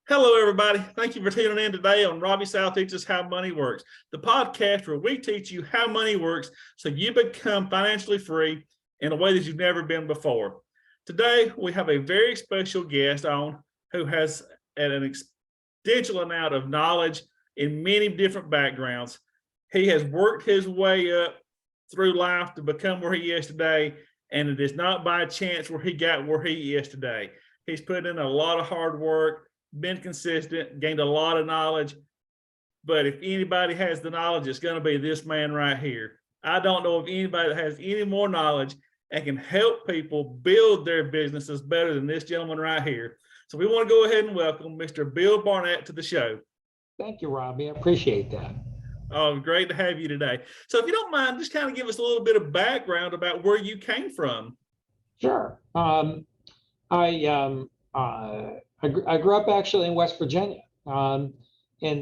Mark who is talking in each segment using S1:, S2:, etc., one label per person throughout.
S1: Hello, everybody. Thank you for tuning in today on Robbie South Teaches How Money Works, the podcast where we teach you how money works so you become financially free in a way that you've never been before. Today, we have a very special guest on who has an extensive amount of knowledge in many different backgrounds. He has worked his way up through life to become where he is today, and it is not by chance where he got where he is today. He's put in a lot of hard work, been consistent, gained a lot of knowledge. But if anybody has the knowledge, it's going to be this man right here. I don't know of anybody that has any more knowledge and can help people build their businesses better than this gentleman right here. So we want to go ahead and welcome Mr. Bill Barnett to the show.
S2: Thank you, Robbie. I appreciate that.
S1: Oh, great to have you today. So if you don't mind, just kind of give us a little bit of background about where you came from.
S2: Sure. I grew up actually in West Virginia, in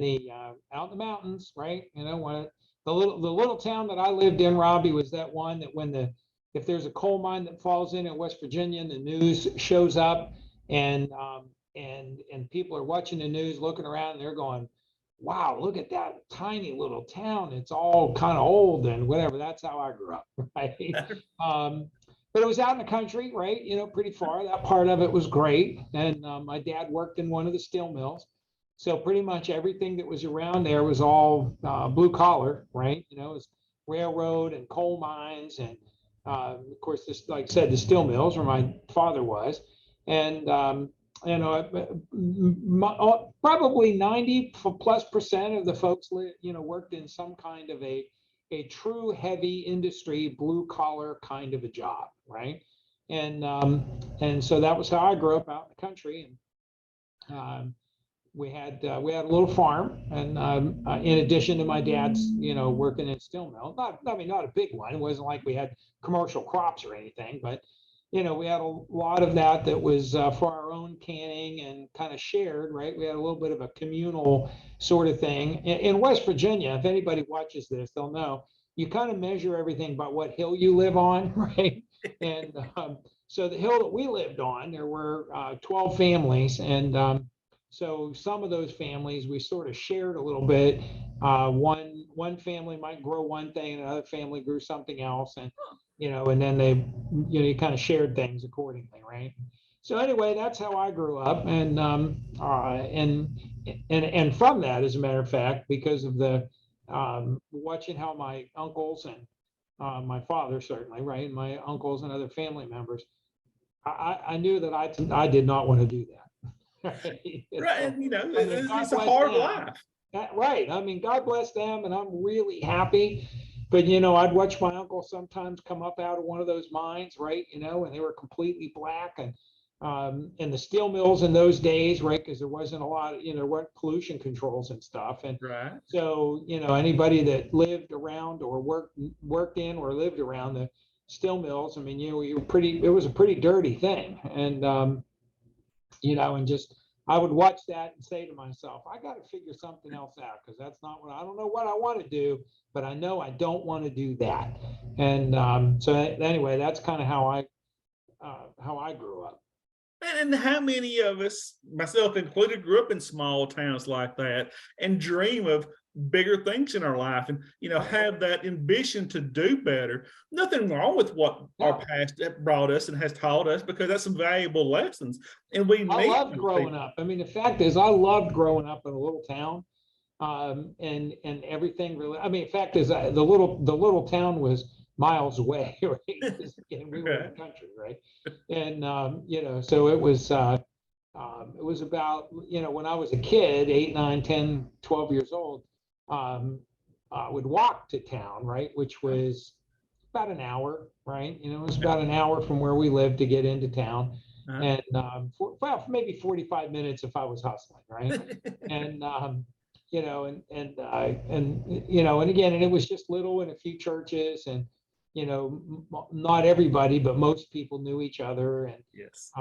S2: the out in the mountains, right? You know, the little town that I lived in, Robbie, was that one that if there's a coal mine that falls in West Virginia, and the news shows up, and people are watching the news, looking around, and they're going, "Wow, look at that tiny little town. It's all kind of old and whatever." That's how I grew up, right? But it was out in the country, right? You know, pretty far. That part of it was great. And my dad worked in one of the steel mills. So pretty much everything that was around there was all blue collar, right? You know, it was railroad and coal mines. And of course, this, like I said, the steel mills where my father was. And, you know, probably 90+% of the folks, worked in some kind of a true heavy industry, blue collar kind of a job, right? And so that was how I grew up out in the country. And we had a little farm, and in addition to my dad's, working in steel mill, not a big one. It wasn't like we had commercial crops or anything, but we had a lot of that was for our own canning and kind of shared, right? We had a little bit of a communal sort of thing. In West Virginia, if anybody watches this, they'll know you kind of measure everything by what hill you live on, right? And so the hill that we lived on, there were 12 families. And so some of those families, we sort of shared a little bit. One family might grow one thing, and another family grew something else. And and then they, you kind of shared things accordingly, right? So anyway, that's how I grew up, and from that, as a matter of fact, because of the watching how my uncles and my father certainly, right, and my uncles and other family members, I knew that I did not want to do that.
S1: Right, it's a hard life.
S2: Right. I mean, God bless them, and I'm really happy. But, I'd watch my uncle sometimes come up out of one of those mines, right, and they were completely black. And the steel mills in those days, right, because there wasn't a lot, there weren't pollution controls and stuff. And
S1: right.
S2: So, anybody that lived around or worked in or lived around the steel mills, I mean, it was a pretty dirty thing. And, and just, I would watch that and say to myself, I got to figure something else out, because that's not I don't know what I want to do, but I know I don't want to do that. And so anyway, that's kind of how I grew up.
S1: And how many of us, myself included, grew up in small towns like that and dream of bigger things in our life, and have that ambition to do better. Nothing wrong with what our past brought us and has taught us, because that's some valuable lessons. And I
S2: loved growing up. I mean, the fact is, I loved growing up in a little town, and everything really. I mean, the fact is, the little town was miles away, right? And we were in the country, right? And so it was about, when I was a kid, 8, 9, 10, 12 years old, I would walk to town, right, which was about an hour, right? It was about an hour from where we lived to get into town. And maybe 45 minutes if I was hustling, right? And and again, and it was just little, and a few churches, and not everybody, but most people knew each other. And
S1: yes,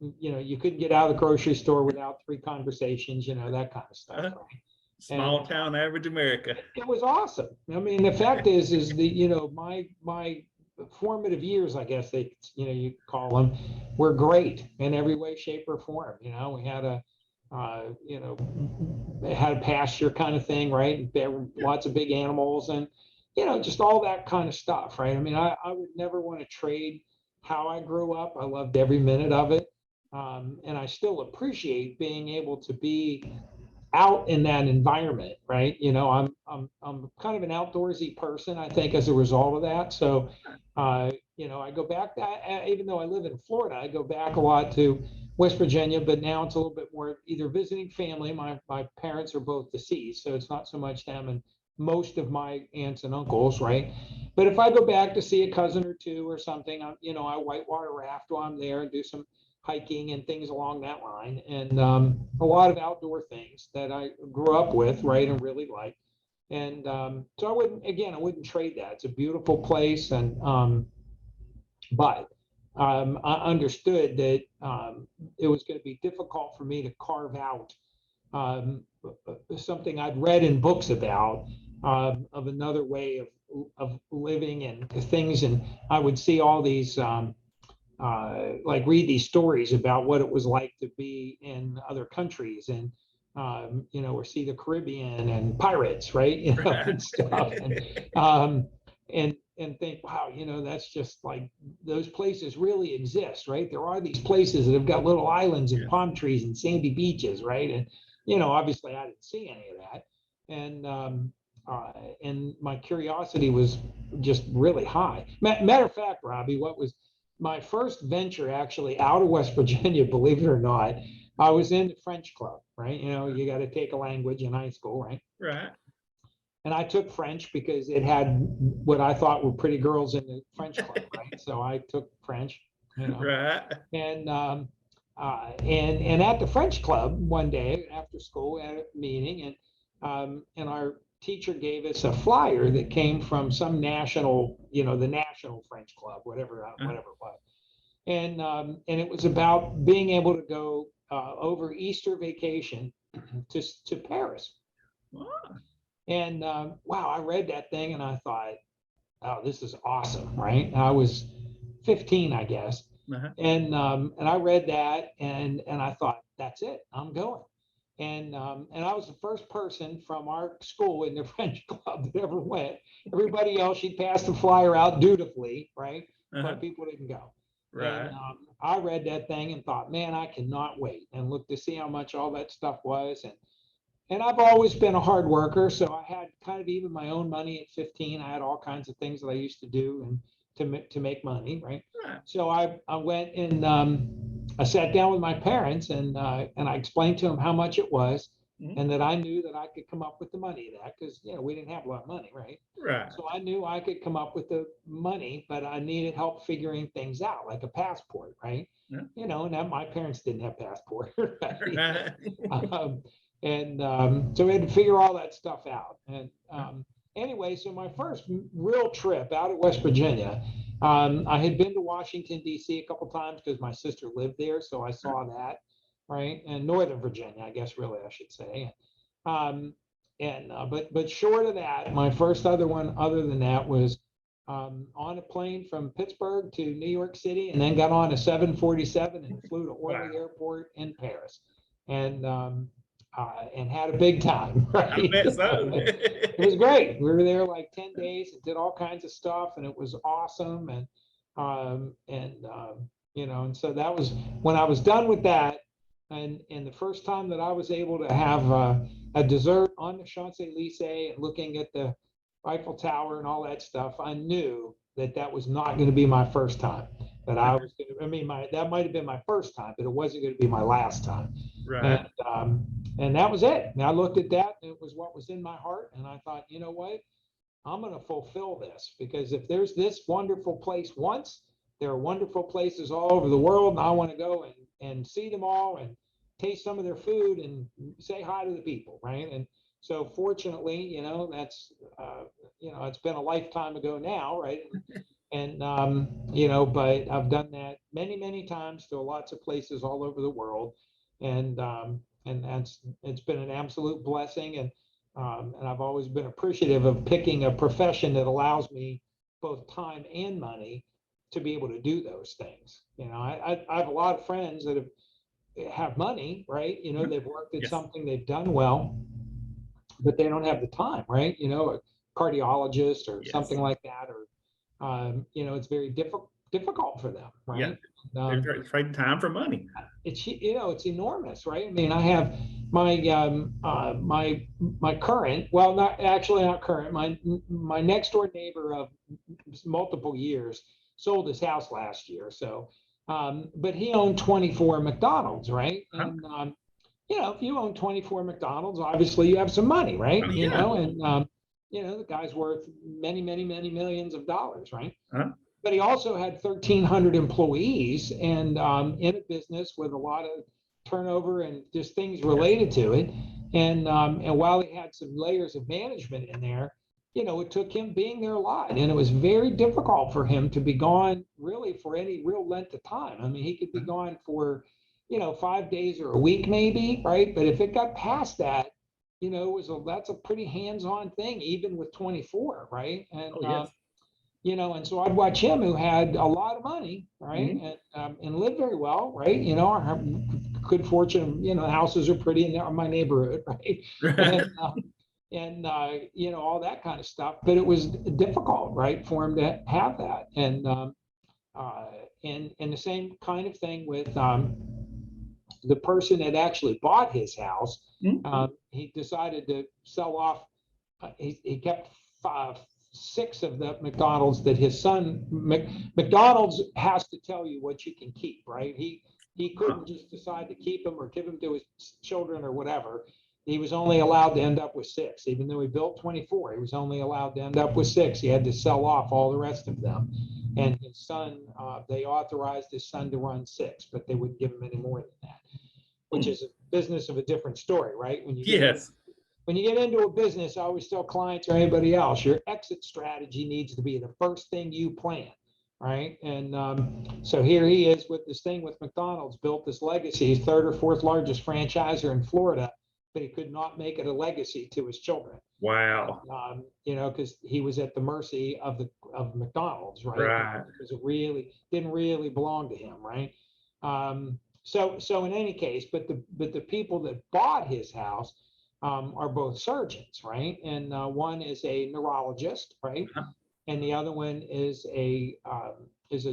S2: you couldn't get out of the grocery store without 3 conversations, that kind of stuff, right?
S1: Small town average America.
S2: It was awesome. I mean, the fact is my formative years, I guess you call them, were great in every way, shape, or form. We had you know, they had a pasture kind of thing, right? There were lots of big animals and, you know, just all that kind of stuff, right? I mean, I would never want to trade how I grew up. I loved every minute of it. And I still appreciate being able to be out in that environment, right? You know, I'm kind of an outdoorsy person, I think, as a result of that. So, you know, I go back, even though I live in Florida, I go back a lot to West Virginia, but now it's a little bit more either visiting family. My parents are both deceased, so it's not so much them and most of my aunts and uncles, right? But if I go back to see a cousin or two or something, you know, I whitewater raft while I'm there and do some hiking and things along that line, and a lot of outdoor things that I grew up with, right, and really like. And so I wouldn't trade that. It's a beautiful place, and but I understood that it was going to be difficult for me to carve out something I'd read in books about of another way of living and things, and I would see all these. Like read these stories about what it was like to be in other countries and you know, or see the Caribbean and pirates, right? You know, and stuff, and think, wow, you know, that's just like those places really exist, right? There are these places that have got little islands and palm trees and sandy beaches, right? And you know, obviously, I didn't see any of that, and my curiosity was just really high. Matter of fact, Robbie, what was my first venture actually out of West Virginia, believe it or not, I was in the French club, right? You know, you got to take a language in high school, right?
S1: Right.
S2: And I took French because it had what I thought were pretty girls in the French club, right? So I took French, you know.
S1: Right.
S2: And at the French club one day after school at a meeting, and our teacher gave us a flyer that came from some national, you know, the National French Club, whatever it was, and it was about being able to go over Easter vacation to Paris.
S1: Wow.
S2: And wow, I read that thing and I thought, oh, this is awesome, right? I was 15, I guess, and I read that and I thought, that's it, I'm going. And I was the first person from our school in the French club that ever went. Everybody else, she'd pass the flyer out dutifully, right? But people didn't go.
S1: Right.
S2: And I read that thing and thought, man, I cannot wait and look to see how much all that stuff was. And I've always been a hard worker, so I had kind of even my own money at 15. I had all kinds of things that I used to do and to make money, right? So I went and I sat down with my parents and I explained to them how much it was and that I knew that I could come up with the money of that because, you know, we didn't have a lot of money, right?
S1: Right.
S2: So I knew I could come up with the money, but I needed help figuring things out, like a passport, right?
S1: Yeah.
S2: You know, and my parents didn't have passport, right? So we had to figure all that stuff out. And anyway, so my first real trip out of West Virginia, I had been to Washington, D.C. a couple times because my sister lived there. So I saw that, right? And Northern Virginia, I guess, really, I should say. But short of that, my first other one other than that was on a plane from Pittsburgh to New York City and then got on a 747 and flew to Orly Airport in Paris. And had a big time, right?
S1: I bet so.
S2: It was great. We were there like 10 days and did all kinds of stuff, and it was awesome. You know, and so that was when I was done with that. And the first time that I was able to have a dessert on the Champs-Élysées and looking at the Eiffel Tower and all that stuff, I knew that that was not going to be my first time. That I was going to, I mean, that might have been my first time, but it wasn't going to be my last time.
S1: Right.
S2: And that was it. And I looked at that and it was what was in my heart. And I thought, you know what? I'm going to fulfill this because if there's this wonderful place once, there are wonderful places all over the world. And I want to go and see them all and taste some of their food and say hi to the people. Right. And so fortunately, you know, that's, you know, it's been a lifetime ago now. Right. And, you know, but I've done that many, many times to lots of places all over the world. And it's been an absolute blessing. And I've always been appreciative of picking a profession that allows me both time and money to be able to do those things. You know, I have a lot of friends that have have money, right? You know, they've worked at
S1: Yes.
S2: something, they've done well, but they don't have the time, right? You know, a cardiologist or
S1: Yes.
S2: something like that, or you know, it's very difficult for them, right?
S1: Yeah. They're trading time for money.
S2: It's, you know, it's enormous, right? I mean, I have my my current, well, not current, my next door neighbor of multiple years sold his house last year, so but he owned 24 McDonald's, right? And you know, if you own 24 McDonald's, obviously you have some money, right? You know, and you know, the guy's worth many millions of dollars, right? But he also had 1,300 employees, and in a business with a lot of turnover and just things related to it. And while he had some layers of management in there, you know, it took him being there a lot, and it was very difficult for him to be gone really for any real length of time. I mean, he could be gone for, you know, 5 days or a week maybe, right? But if it got past that, you know, that's a pretty hands-on thing, even with 24, right? And you know, and so I'd watch him, who had a lot of money, right, and lived very well, right. You know, I have good fortune. You know, houses are pretty in my neighborhood, right, and you know, all that kind of stuff. But it was difficult, right, for him to have that, and the same kind of thing with the person that actually bought his house. He decided to sell off. He kept 6 of the McDonald's that his son, McDonald's has to tell you what you can keep, right? He couldn't just decide to keep them or give them to his children or whatever. He was only allowed to end up with 6, even though he built 24. He was only allowed to end up with 6. He had to sell off all the rest of them. And his son, they authorized his son to run 6, but they wouldn't give him any more than that, which is a business of a different story, right? When you when you get into a business, I always tell clients or anybody else, your exit strategy needs to be the first thing you plan, right? And so here he is with this thing with McDonald's, built this legacy. He's 3rd or 4th largest franchisor in Florida, but he could not make it a legacy to his children.
S1: Wow.
S2: And, you know, because he was at the mercy of McDonald's, right? Because it really didn't really belong to him, right? So in any case, but the people that bought his house are both surgeons, right? And one is a neurologist, right? And the other one is a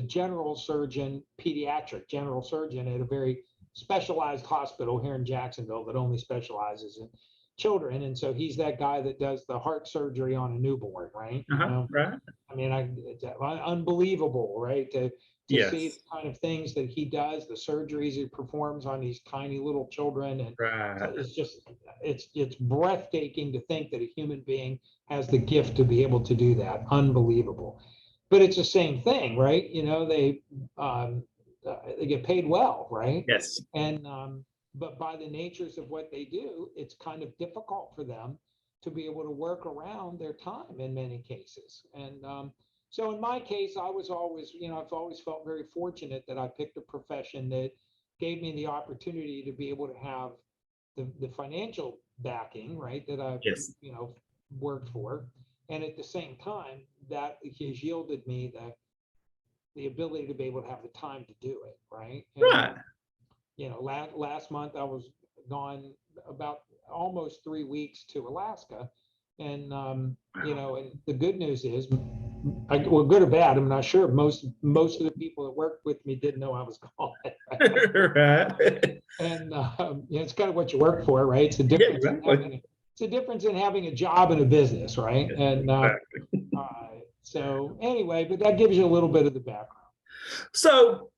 S2: general surgeon, pediatric general surgeon at a very specialized hospital here in Jacksonville that only specializes in children. And so he's that guy that does the heart surgery on a newborn, right? You know? I mean, it's unbelievable, right? To see the kind of things that he does, the surgeries he performs on these tiny little children. And it's just, it's breathtaking to think that a human being has the gift to be able to do that. Unbelievable. But it's the same thing, right? You know, they get paid well, right?
S1: Yes.
S2: And, but by the natures of what they do, it's kind of difficult for them to be able to work around their time in many cases. And, so in my case, I was always, you know, I've always felt very fortunate that I picked a profession that gave me the opportunity to be able to have the financial backing, right, that I've, you know, worked for. And at the same time, that has yielded me the ability to be able to have the time to do it, right? And, you know, last month I was gone about almost 3 weeks to Alaska. And, you know, and the good news is, well, good or bad, I'm not sure. Most of the people that worked with me didn't know I was gone. And you know, it's kind of what you work for, right? It's a difference. It's a difference in having a job and a business, right? And so anyway, but that gives you a little bit of the background.
S1: So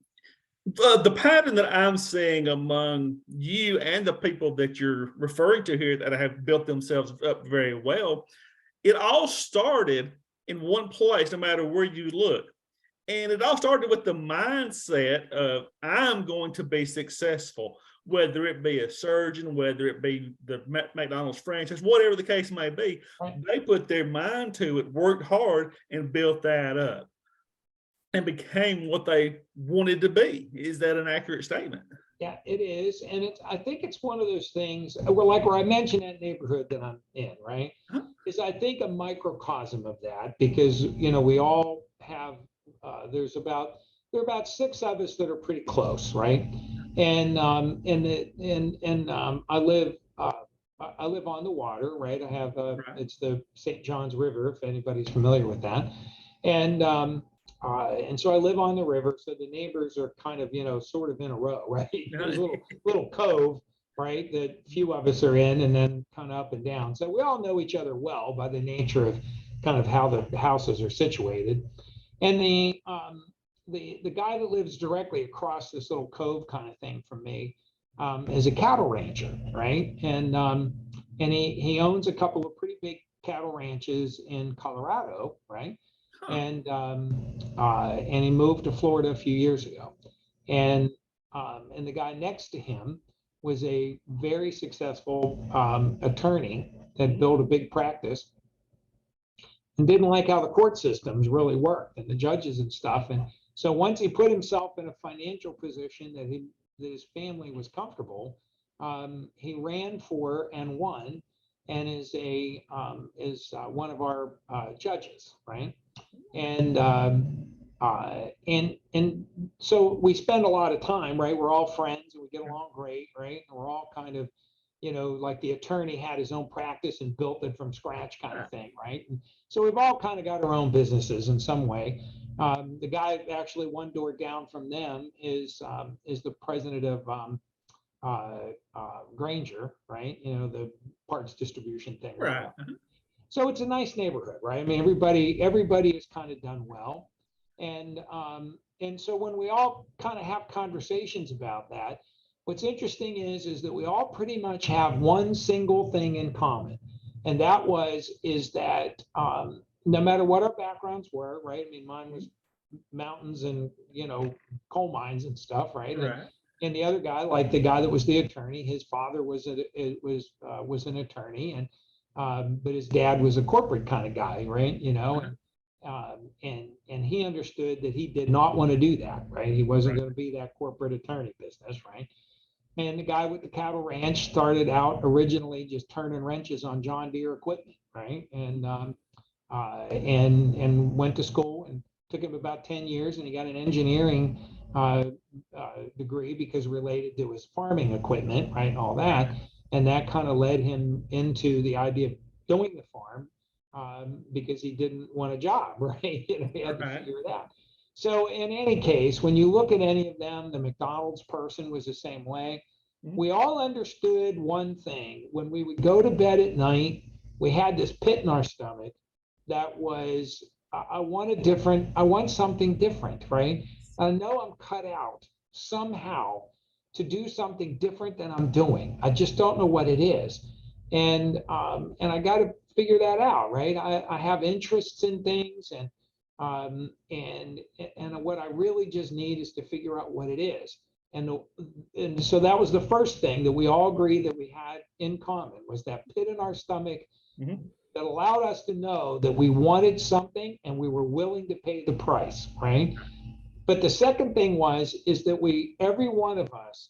S1: the pattern that I'm seeing among you and the people that you're referring to here that have built themselves up very well, it all started in one place, no matter where you look. And it all started with the mindset of, I'm going to be successful, whether it be a surgeon, whether it be the McDonald's franchise, whatever the case may be. They put their mind to it, worked hard, and built that up and became what they wanted to be. Is that an accurate statement?
S2: Yeah, it is. And I think it's one of those things, well, like where I mentioned that neighborhood that I'm in, right? Is I think a microcosm of that, because, you know, we all have, there are about 6 of us that are pretty close, right? I live on the water, right? I have
S1: Right.
S2: it's the St. John's River, if anybody's familiar with that, and so I live on the river, so the neighbors are kind of, sort of in a row, right? There's a little cove, right, that few of us are in, and then kind of up and down. So we all know each other well by the nature of kind of how the houses are situated. And the guy that lives directly across this little cove kind of thing from me is a cattle rancher, right? And he owns a couple of pretty big cattle ranches in Colorado, right?
S1: Huh.
S2: And he moved to Florida a few years ago, and the guy next to him was a very successful attorney that built a big practice and didn't like how the court systems really worked and the judges and stuff. And so once he put himself in a financial position that his family was comfortable, he ran for and won, and is one of our judges, right? And so we spend a lot of time, right? We're all friends and we get along great, right? And we're all kind of, like the attorney had his own practice and built it from scratch kind of thing, right? And so we've all kind of got our own businesses in some way. The guy actually one door down from them is the president of Granger, right? The parts distribution thing.
S1: Right.
S2: So it's a nice neighborhood, right? I mean, everybody has kind of done well. And so when we all kind of have conversations about that, what's interesting is that we all pretty much have one single thing in common. And that is that no matter what our backgrounds were, right? I mean, mine was mountains and, coal mines and stuff, right?
S1: Right.
S2: And the other guy, like the guy that was the attorney, his father was an attorney, and but his dad was a corporate kind of guy, right? And he understood that he did not want to do that, right? He wasn't going to be that corporate attorney business, right? And the guy with the cattle ranch started out originally just turning wrenches on John Deere equipment, right? And went to school, and took him about 10 years, and he got an engineering degree because related to his farming equipment, right? And all that. And that kind of led him into the idea of doing the farm because he didn't want a job, right? He had to figure it out. So in any case, when you look at any of them, the McDonald's person was the same way. We all understood one thing. When we would go to bed at night, we had this pit in our stomach that was, I want something different, right? I know I'm cut out somehow to do something different than I'm doing. I just don't know what it is. And I got to figure that out, right? I have interests in things, and what I really just need is to figure out what it is. And so that was the first thing that we all agreed that we had in common, was that pit in our stomach that allowed us to know that we wanted something and we were willing to pay the price, right? But the second thing is that every one of us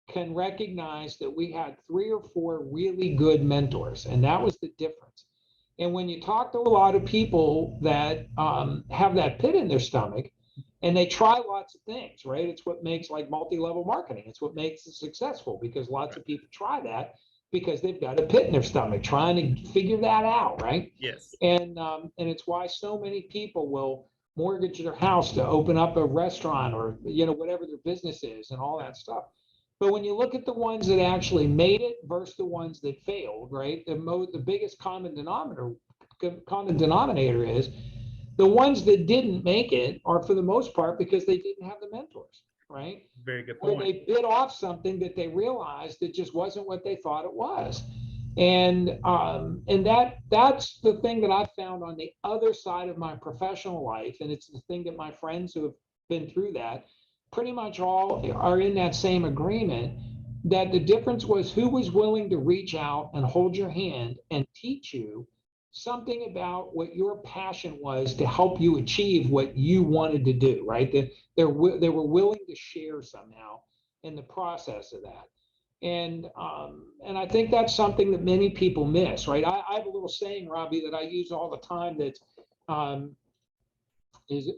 S2: can recognize that we had 3 or 4 really good mentors, and that was the difference. And when you talk to a lot of people that have that pit in their stomach, and they try lots of things, right? It's what makes like multi-level marketing. It's what makes it successful, because lots of people try that because they've got a pit in their stomach trying to figure that out, right?
S1: Yes.
S2: And it's why so many people will mortgage their house to open up a restaurant or whatever their business is and all that stuff. But when you look at the ones that actually made it versus the ones that failed, right? The biggest common denominator is the ones that didn't make it are, for the most part, because they didn't have the mentors, right?
S1: Very good
S2: Or
S1: point.
S2: they bit off something that they realized that just wasn't what they thought it was. And that's the thing that I found on the other side of my professional life. And it's the thing that my friends who have been through that pretty much all are in that same agreement, that the difference was who was willing to reach out and hold your hand and teach you something about what your passion was to help you achieve what you wanted to do, right? That they were willing to share somehow in the process of that. And I think that's something that many people miss, right? I have a little saying, Robbie, that I use all the time, that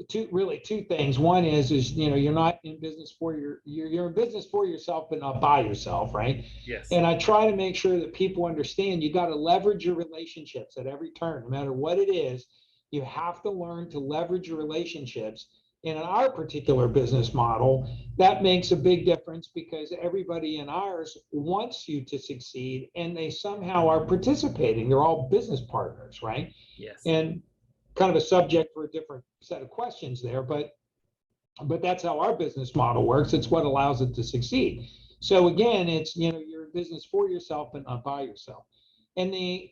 S2: two things. One is you're not in business for you're in business for yourself, but not by yourself, right?
S1: Yes.
S2: And I try to make sure that people understand you got to leverage your relationships at every turn, no matter what it is. You have to learn to leverage your relationships. And in our particular business model, that makes a big difference because everybody in ours wants you to succeed and they somehow are participating. They're all business partners, right?
S1: Yes.
S2: And kind of a subject for a different set of questions there, but that's how our business model works. It's what allows it to succeed. So again, it's you're in business for yourself and not by yourself. And the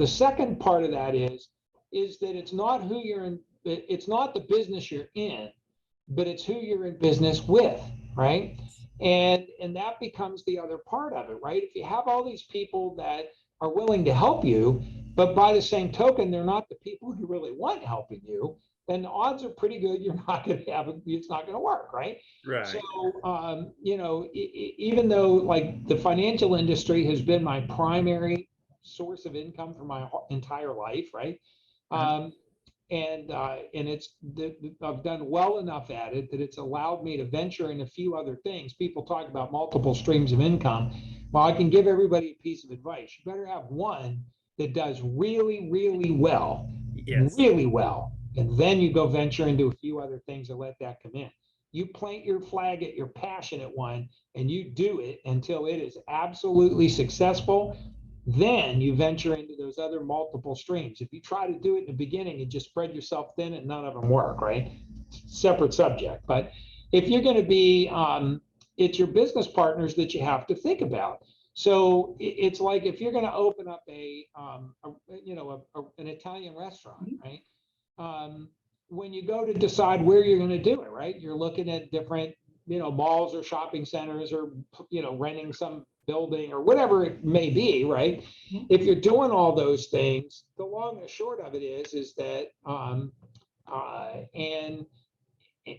S2: second part of that is that it's not who you're in, it's not the business you're in, but it's who you're in business with, right? And that becomes the other part of it, right? If you have all these people that are willing to help you, but by the same token, they're not the people who really want helping you, then the odds are pretty good you're not going to have it, it's not going to work, right?
S1: Right.
S2: So, even though like the financial industry has been my primary source of income for my entire life, right? And I've done well enough at it that it's allowed me to venture in a few other things. People talk about multiple streams of income. Well, I can give everybody a piece of advice. You better have one that does really, really well,
S1: Yes.
S2: really well. And then you go venture into a few other things and let that come in. You plant your flag at your passionate one and you do it until it is absolutely successful. Then you venture into those other multiple streams. If you try to do it in the beginning and just spread yourself thin and none of them work, right? Separate subject. But if you're going to be, it's your business partners that you have to think about. So it's like if you're going to open up an Italian restaurant, right? When you go to decide where you're going to do it, right? You're looking at different, malls or shopping centers or, renting some building or whatever it may be, right? If you're doing all those things, the long and short of it is that,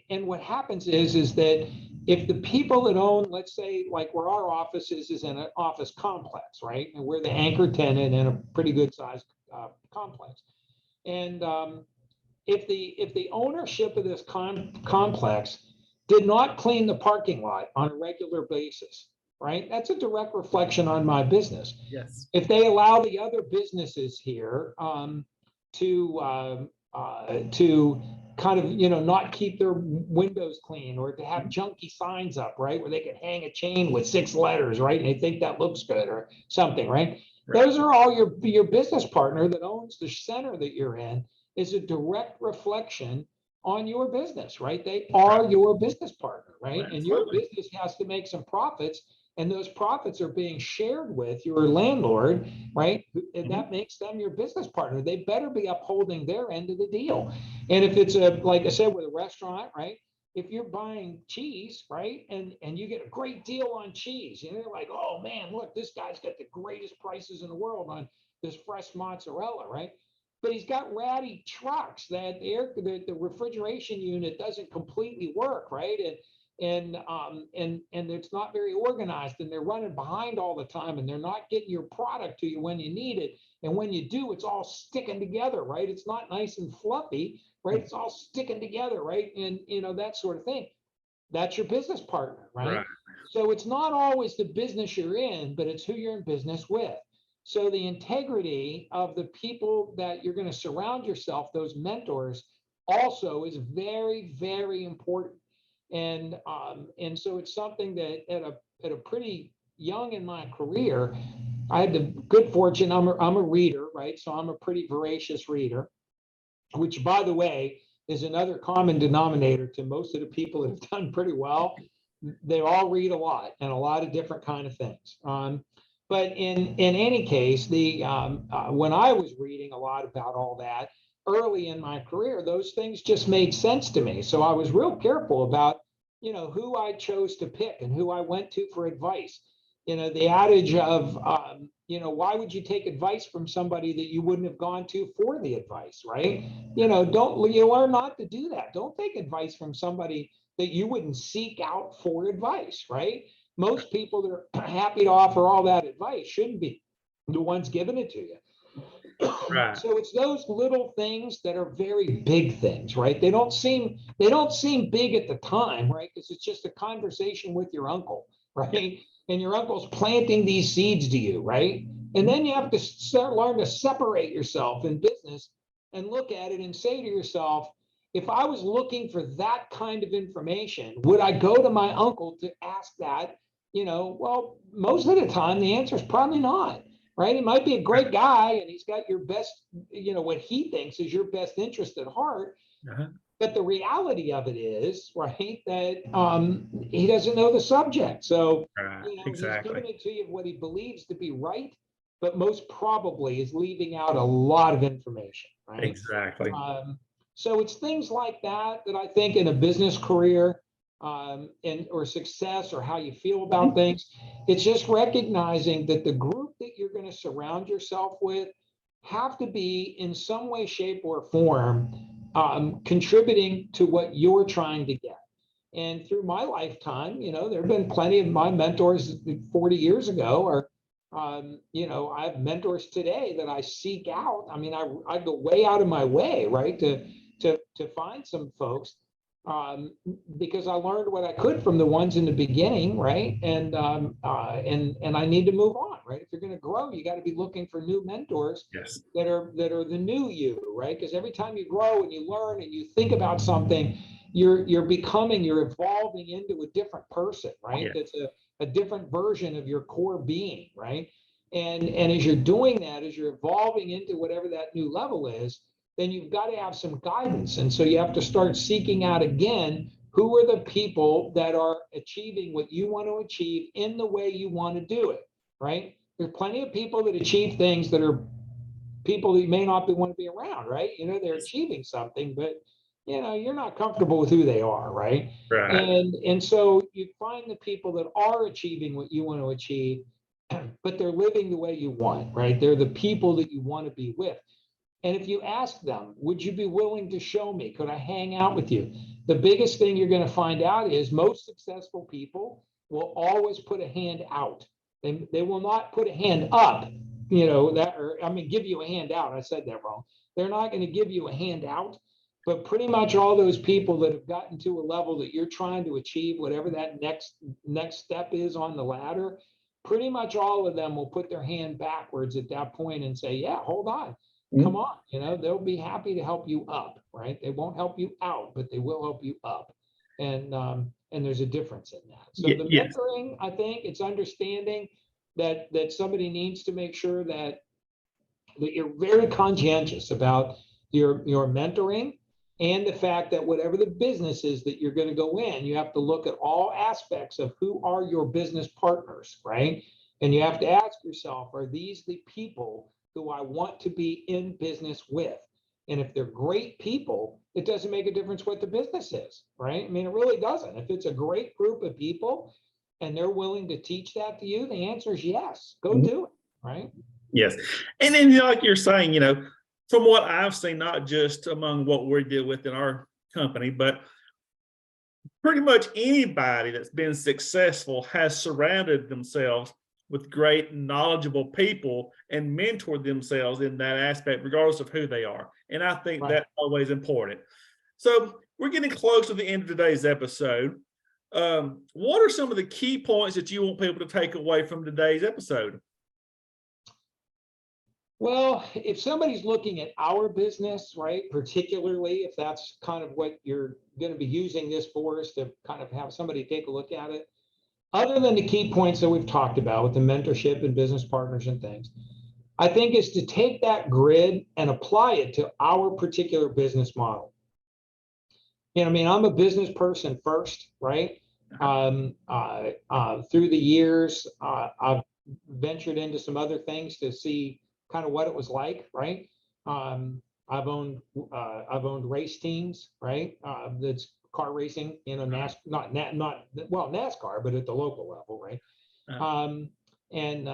S2: and what happens is that if the people that own, let's say, like where our office is in an office complex, right? And we're the anchor tenant in a pretty good sized complex. And if the ownership of this complex did not clean the parking lot on a regular basis, right? That's a direct reflection on my business.
S1: Yes.
S2: If they allow the other businesses here to kind of, not keep their windows clean or to have junky signs up, right? Where they can hang a chain with 6 letters, right? And they think that looks good or something, right? Those are all your business partner that owns the center that you're in is a direct reflection on your business, right? They are your business partner, right? And your business has to make some profits, and those profits are being shared with your landlord, right? And that makes them your business partner. They better be upholding their end of the deal. And if it's like I said, with a restaurant, right? If you're buying cheese, right, and you get a great deal on cheese, and you're like, oh man, look, this guy's got the greatest prices in the world on this fresh mozzarella, right? But he's got ratty trucks that the refrigeration unit doesn't completely work, right? And it's not very organized, and they're running behind all the time, and they're not getting your product to you when you need it. And when you do, it's all sticking together, right? It's not nice and fluffy, right? It's all sticking together, right? And that sort of thing. That's your business partner, right? So it's not always the business you're in, but it's who you're in business with. So the integrity of the people that you're going to surround yourself, those mentors, also is very, very important. And so it's something that at a pretty young in my career, I had the good fortune. I'm a reader, right? So I'm a pretty voracious reader, which, by the way, is another common denominator to most of the people that have done pretty well. They all read a lot and a lot of different kind of things. But in any case, when I was reading a lot about all that early in my career, those things just made sense to me. So I was real careful about, who I chose to pick and who I went to for advice. The adage of, why would you take advice from somebody that you wouldn't have gone to for the advice, right? You learn not to do that. Don't take advice from somebody that you wouldn't seek out for advice, right? Most people that are happy to offer all that advice shouldn't be the ones giving it to you.
S1: Right.
S2: So it's those little things that are very big things, right? They don't seem big at the time, right? Because it's just a conversation with your uncle, right? And your uncle's planting these seeds to you, right? And then you have to learn to separate yourself in business and look at it and say to yourself, if I was looking for that kind of information, would I go to my uncle to ask that? Well, most of the time the answer is probably not, right? He might be a great guy and he's got your best, what he thinks is your best interest at heart.
S1: Uh-huh.
S2: But the reality of it is, right, that he doesn't know the subject. So,
S1: Right.
S2: he's
S1: Exactly.
S2: giving it to you what he believes to be right, but most probably is leaving out a lot of information, right?
S1: Exactly.
S2: So it's things like that I think in a business career or success or how you feel about things, it's just recognizing that the group that you're going to surround yourself with have to be in some way, shape, or form contributing to what you're trying to get. And through my lifetime, there have been plenty of my mentors 40 years ago, or I have mentors today that I seek out. I mean, I go way out of my way, right, to find some folks because I learned what I could from the ones in the beginning, right? And I need to move on, right? If you're going to grow, you got to be looking for new mentors
S1: Yes.
S2: that are the new you, right? Because every time you grow and you learn and you think about something, you're evolving into a different person, right?
S1: Yeah.
S2: That's a different version of your core being, right? And as you're doing that, as you're evolving into whatever that new level is, then you've got to have some guidance. And so you have to start seeking out again, who are the people that are achieving what you want to achieve in the way you want to do it, right? There's plenty of people that achieve things that are people that you may not want to be around, right? They're achieving something, but you're not comfortable with who they are, right?
S1: Right.
S2: And so you find the people that are achieving what you want to achieve, but they're living the way you want, right? They're the people that you want to be with. And if you ask them, would you be willing to show me? Could I hang out with you? The biggest thing you're going to find out is most successful people will always put a hand out. They will not put a hand up, give you a hand out. I said that wrong. They're not going to give you a hand out, but pretty much all those people that have gotten to a level that you're trying to achieve, whatever that next step is on the ladder, pretty much all of them will put their hand backwards at that point and say, yeah, hold on. Come on, they'll be happy to help you up, right? They won't help you out, but they will help you up. And there's a difference in that. So the mentoring, I think it's understanding that somebody needs to make sure that you're very conscientious about your mentoring and the fact that whatever the business is that you're going to go in, you have to look at all aspects of who are your business partners, right? And you have to ask yourself, are these the people who I want to be in business with? And if they're great people, it doesn't make a difference what the business is, right? I mean, it really doesn't. If it's a great group of people and they're willing to teach that to you, the answer is yes, go do it, right?
S1: Yes. And then like you're saying, from what I've seen, not just among what we deal with in our company, but pretty much anybody that's been successful has surrounded themselves with great knowledgeable people and mentored themselves in that aspect, regardless of who they are. And I think that's always important. So we're getting close to the end of today's episode. What are some of the key points that you want people to take away from today's episode?
S2: Well, if somebody's looking at our business, right, particularly if that's kind of what you're going to be using this for, is to kind of have somebody take a look at it, other than the key points that we've talked about with the mentorship and business partners and things, I think is to take that grid and apply it to our particular business model. I'm a business person first, right? Through the years, I've ventured into some other things to see kind of what it was like, right? I've owned race teams, right? That's car racing, NASCAR, NASCAR, but at the local level, right? And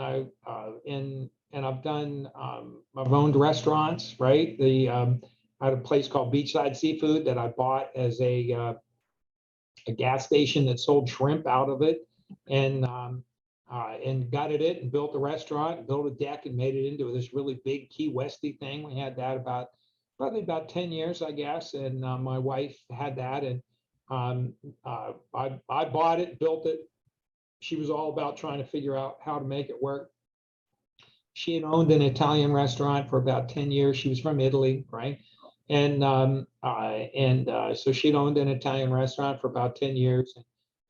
S2: I've done, I've owned restaurants, right? I had a place called Beachside Seafood that I bought as a gas station that sold shrimp out of it, and and gutted it and built a restaurant, and built a deck and made it into this really big Key Westy thing. We had that probably about 10 years, I guess. And my wife had that, and I bought it, built it. She was all about trying to figure out how to make it work. She had owned an Italian restaurant for about 10 years. She was from Italy, right? And so she'd owned an Italian restaurant for about 10 years.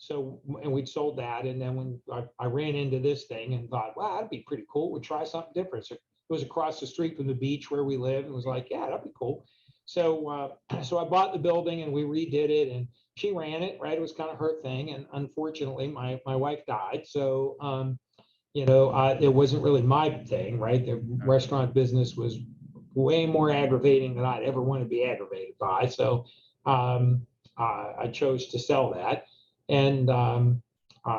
S2: And we'd sold that. And then when I ran into this thing and thought, wow, that'd be pretty cool. We'd try something different. So it was across the street from the beach where we live. And was like, yeah, that'd be cool. So I bought the building and we redid it, and she ran it, right? It was kind of her thing. And unfortunately, my wife died. So, it wasn't really my thing, right? The restaurant business was way more aggravating than I'd ever want to be aggravated by. So I chose to sell that. And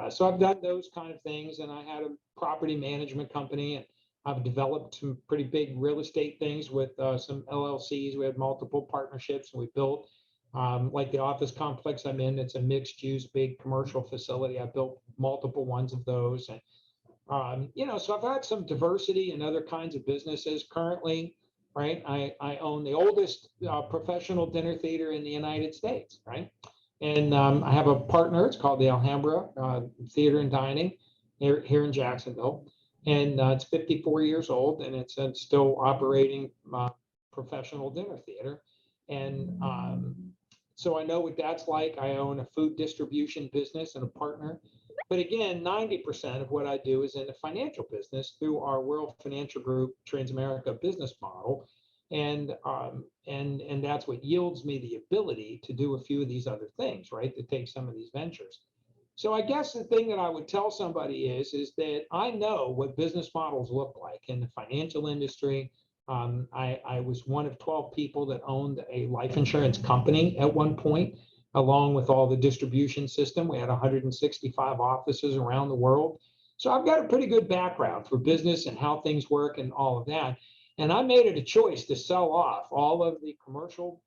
S2: so I've done those kind of things. And I had a property management company, and I've developed some pretty big real estate things with some LLCs. We had multiple partnerships, and we built like the office complex I'm in. It's a mixed use, big commercial facility. I built multiple ones of those. And so I've had some diversity in other kinds of businesses. Currently, right, I own the oldest professional dinner theater in the United States, right? And I have a partner. It's called the Alhambra Theater and Dining here in Jacksonville. And it's 54 years old, and it's a still operating professional dinner theater. And so I know what that's like. I own a food distribution business and a partner. But again, 90% of what I do is in the financial business through our World Financial Group Transamerica business model. And that's what yields me the ability to do a few of these other things, right? To take some of these ventures. So I guess the thing that I would tell somebody is that I know what business models look like in the financial industry. I was one of 12 people that owned a life insurance company at one point, along with all the distribution system. We had 165 offices around the world. So I've got a pretty good background for business and how things work and all of that. And I made it a choice to sell off all of the commercial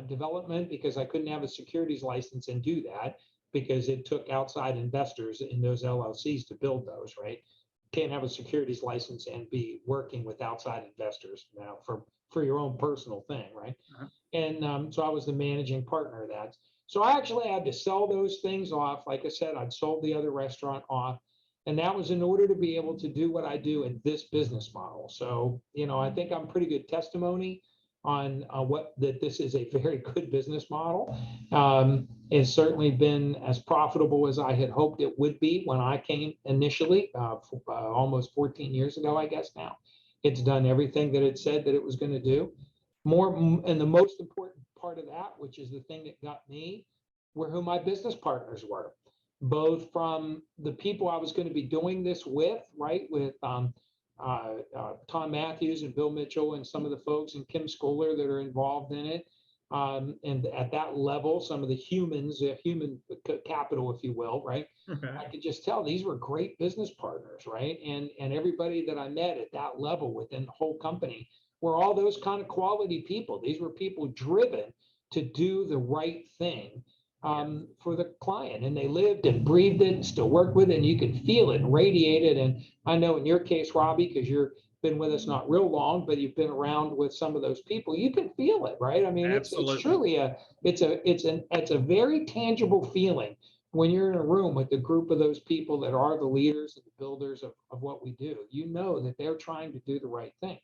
S2: development because I couldn't have a securities license and do that because it took outside investors in those LLCs to build those, right? Can't have a securities license and be working with outside investors now for your own personal thing, right? Uh-huh. And so I was the managing partner of that. So I actually had to sell those things off. Like I said, I'd sold the other restaurant off. And that was in order to be able to do what I do in this business model. So, I think I'm pretty good testimony on that this is a very good business model. It's certainly been as profitable as I had hoped it would be when I came initially, almost 14 years ago, I guess now. It's done everything that it said that it was going to do. And the most important part of that, which is the thing that got me, were who my business partners were. Both from the people I was going to be doing this with, right, with Tom Matthews and Bill Mitchell and some of the folks and Kim Schooler that are involved in it. And at that level, some of the human capital, if you will, right? Okay. I could just tell these were great business partners, right? And everybody that I met at that level within the whole company were all those kind of quality people. These were people driven to do the right thing for the client, and they lived and breathed it and still work with it, and you can feel it and radiate it. And I know in your case, Robbie, because you've been with us not real long, but you've been around with some of those people, you can feel it, right? I mean, it's truly it's a very tangible feeling when you're in a room with a group of those people that are the leaders and the builders of what we do. You know that they're trying to do the right thing.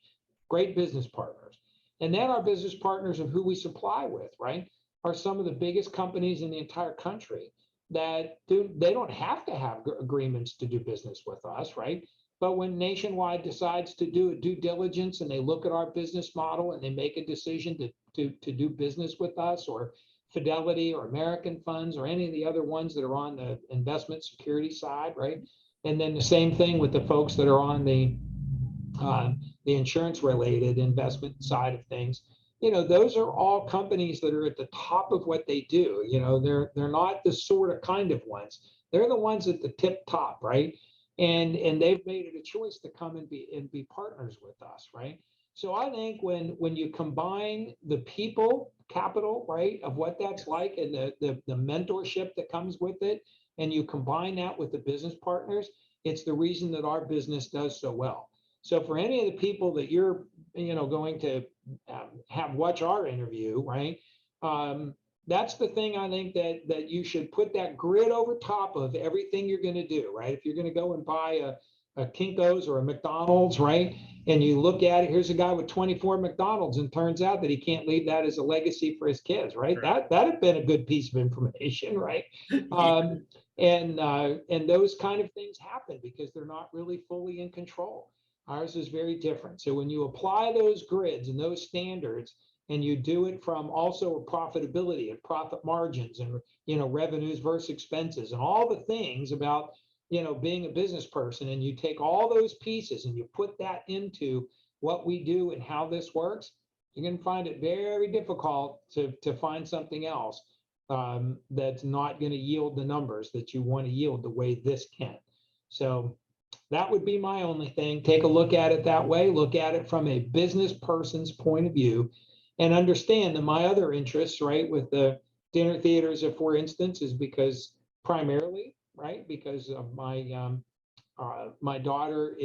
S2: Great business partners. And then our business partners of who we supply with, right, are some of the biggest companies in the entire country that they don't have to have agreements to do business with us, right? But when Nationwide decides to do a due diligence and they look at our business model and they make a decision to do business with us, or Fidelity or American Funds or any of the other ones that are on the investment security side, right? And then the same thing with the folks that are on the insurance related investment side of things. Those are all companies that are at the top of what they do. They're not the sort of kind of ones. They're the ones at the tip top, right? And they've made it a choice to come and be partners with us, right? So I think when you combine the people capital, right, of what that's like, and the mentorship that comes with it, and you combine that with the business partners, it's the reason that our business does so well. So for any of the people that you're, going to have watch our interview, right? That's the thing I think that you should put that grid over top of everything you're going to do, right? If you're going to go and buy a Kinko's or a McDonald's, right? And you look at it, here's a guy with 24 McDonald's, and turns out that he can't leave that as a legacy for his kids, right? That'd been a good piece of information, right? And those kind of things happen because they're not really fully in control. Ours is very different. So when you apply those grids and those standards, and you do it from also profitability and profit margins and revenues versus expenses and all the things about being a business person, and you take all those pieces and you put that into what we do and how this works, you're going to find it very difficult to find something else that's not going to yield the numbers that you want to yield the way this can. So that would be my only thing. Take a look at it that way. Look at it from a business person's point of view, and understand that my other interests, right, with the dinner theaters, for instance, is because primarily, right, because of my daughter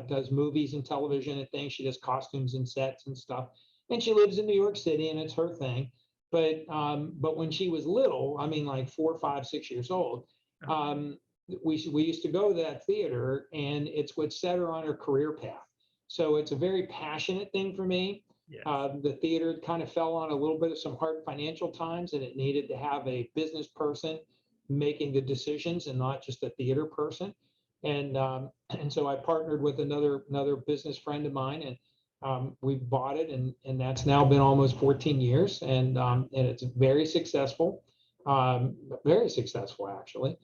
S2: does movies and television and things. She does costumes and sets and stuff, and she lives in New York City, and it's her thing. But when she was little, I mean, like 4, 5, 6 years old, we used to go to that theater, and it's what set her on her career path. So it's a very passionate thing for me. Yes. The theater kind of fell on a little bit of some hard financial times, and it needed to have a business person making the decisions and not just a theater person. And so I partnered with another business friend of mine, and we bought it, and that's now been almost 14 years, and it's very successful actually.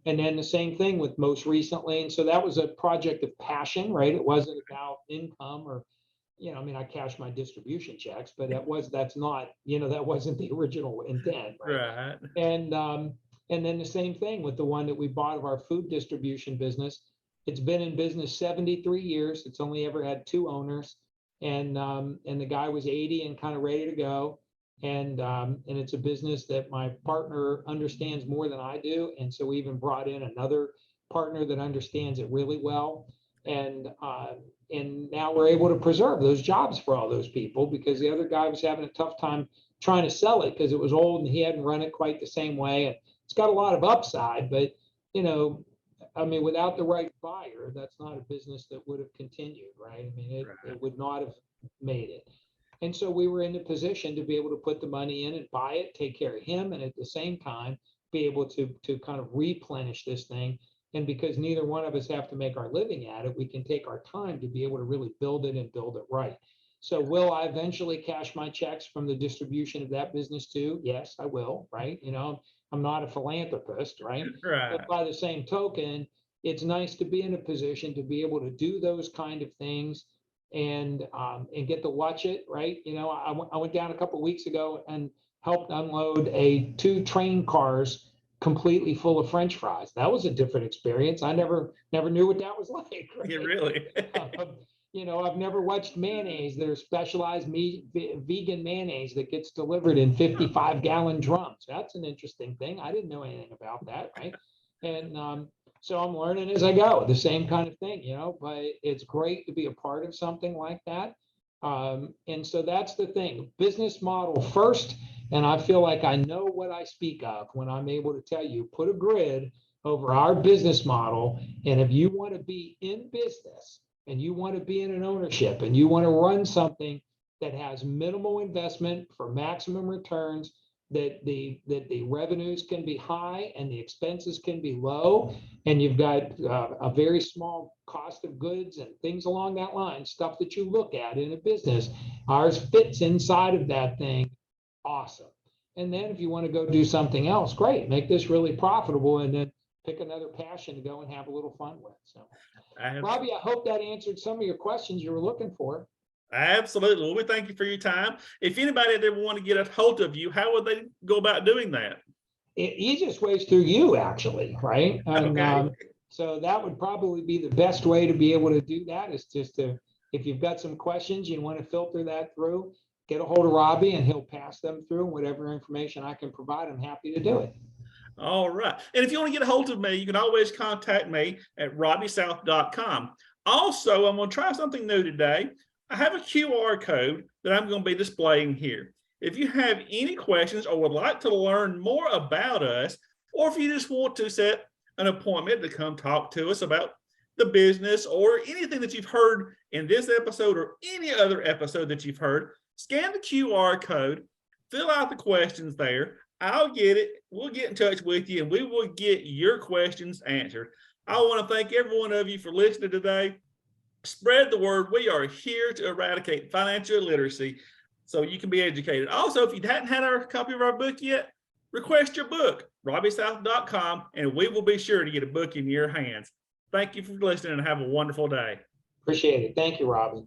S2: And then the same thing with most recently. And so that was a project of passion, right? It wasn't about income or, I mean, I cashed my distribution checks, but that wasn't the original intent. Right. And then the same thing with the one that we bought of our food distribution business. It's been in business 73 years. It's only ever had 2 owners. And the guy was 80 and kind of ready to go. And it's a business that my partner understands more than I do. And so we even brought in another partner that understands it really well. And now we're able to preserve those jobs for all those people, because the other guy was having a tough time trying to sell it because it was old and he hadn't run it quite the same way. And it's got a lot of upside, but I mean, without the right buyer, that's not a business that would have continued, right? I mean, it would not have made it. And so we were in the position to be able to put the money in and buy it, take care of him, and at the same time, be able to kind of replenish this thing. And because neither one of us have to make our living at it, we can take our time to be able to really build it and build it right. So will I eventually cash my checks from the distribution of that business too? Yes, I will, right? I'm not a philanthropist, right? But by the same token, it's nice to be in a position to be able to do those kind of things and get to watch it, right? I went down a couple of weeks ago and helped unload 2 train cars completely full of French fries. That was a different experience. I never knew what that was like. Right?
S1: Yeah, really.
S2: I've never watched mayonnaise. There's specialized vegan mayonnaise that gets delivered in 55-gallon drums. That's an interesting thing. I didn't know anything about that, right? And so I'm learning as I go, the same kind of thing, but it's great to be a part of something like that. And so that's the thing, business model first. And I feel like I know what I speak of when I'm able to tell you, put a grid over our business model. And if you want to be in business and you want to be in an ownership and you want to run something that has minimal investment for maximum returns, that the revenues can be high and the expenses can be low, and you've got a very small cost of goods and things along that line, stuff that you look at in a business, ours fits inside of that thing. Awesome. And then if you want to go do something else, great, make this really profitable, and then pick another passion to go and have a little fun with. So Robbie, I hope that answered some of your questions you were looking for.
S1: Absolutely. Well, we thank you for your time. If anybody ever want to get a hold of you, how would they go about doing that?
S2: Easiest way is through you, actually, right? And, okay. So that would probably be the best way to be able to do that, is just if you've got some questions, you want to filter that through, get a hold of Robbie and he'll pass them through, and whatever information I can provide, I'm happy to do it.
S1: All right. And if you want to get a hold of me, you can always contact me at robbiesouth.com. Also, I'm going to try something new today. I have a QR code that I'm going to be displaying here. If you have any questions or would like to learn more about us, or if you just want to set an appointment to come talk to us about the business or anything that you've heard in this episode or any other episode that you've heard, scan the QR code, fill out the questions there. I'll get it. We'll get in touch with you and we will get your questions answered. I want to thank every one of you for listening today. Spread the word. We are here to eradicate financial illiteracy so you can be educated. Also, if you hadn't had our copy of our book yet, request your book, robbiesouth.com, and we will be sure to get a book in your hands. Thank you for listening and have a wonderful day.
S2: Appreciate it. Thank you, Robbie.